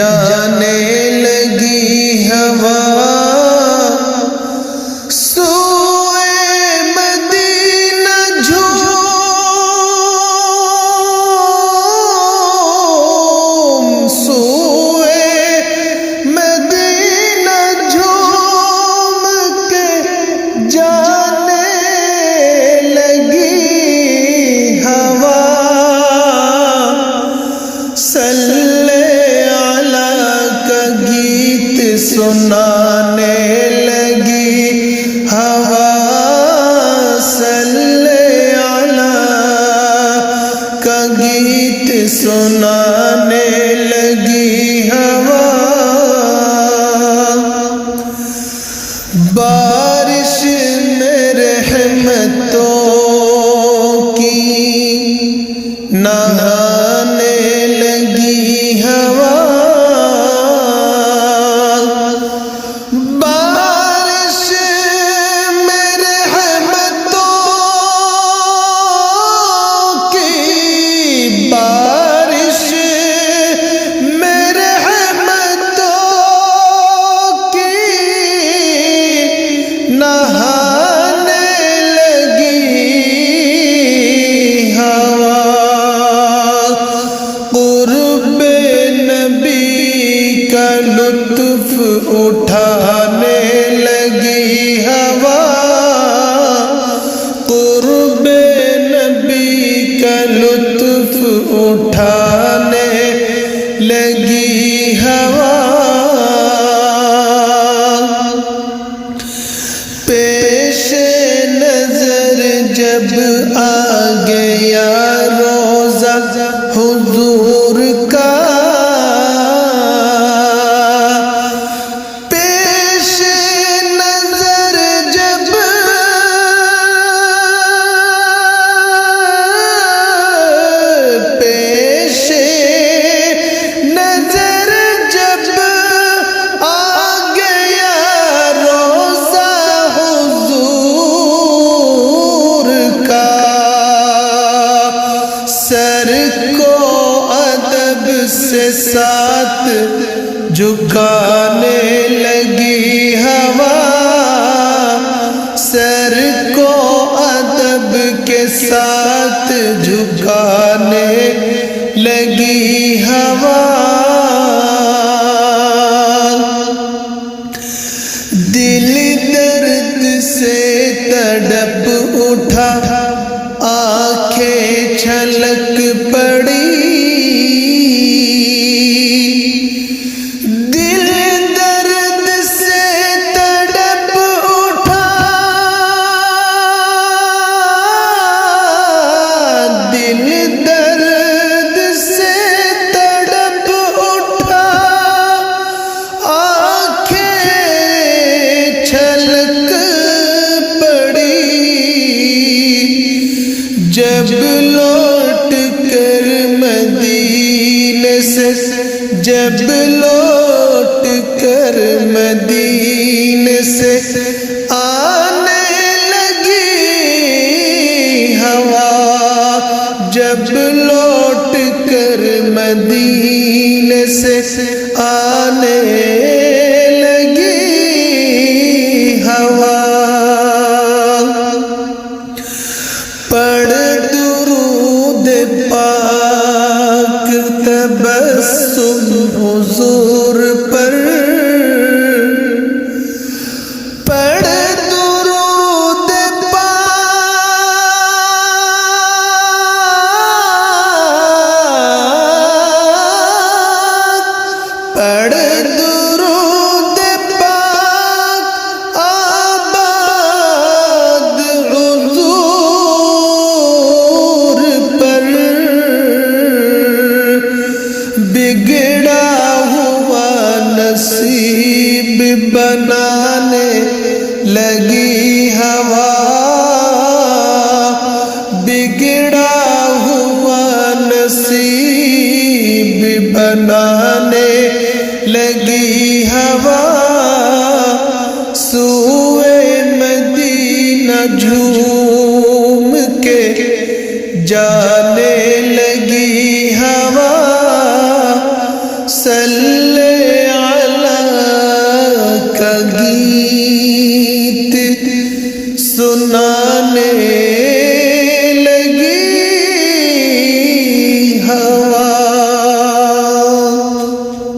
جانے لگی ہوا سوئے مدینہ جھوم، سوئے مدینہ جھوم کے جانے لگی ہوا، سنانے لگی ہوا، صلی اللہ کا گیت سنانے لگی ہوا، بارش میں رحمتوں کی نہانے لگی ہوا، نہانے لگی ہوا، قرب نبی کا لطف اٹھانے لگی ہوا، قرب نبی کا لطف اٹھانے لگی ہوا، پیش نظر جب آ گیا روضہ حضور کا، پیش نظر جب پیش نظر جب آ گیا روضہ حضور کا، سر کو ادب سے ساتھ جھکانے لگی ہوا، سر کو ادب کے ساتھ جھکانے لگی ہوا، دل درد سے تڑپ اٹھا، آنکھیں چھلک پڑی، دل درد سے تڑپ اٹھا، دل درد سے تڑپ اٹھا، آنکھیں چھلک پڑی، جب لوٹ کر مدینے سے، جب لوٹ کر مدینے سے آنے لگی ہوا، جب لوٹ کر مدینے سے آنے لگی ہوا، پڑھ درود پاک تبسم حضور پر، پڑھ درود پاک، پڑھ درود پاک آباد حضور پر، بگڑا ہوا نصیب بنانے لگی ہوا، بگڑا ہوا نصیب بنانے لگی ہوا، سوئے مدینہ جھوم کے جانے لگی ہوا، صلی سنانے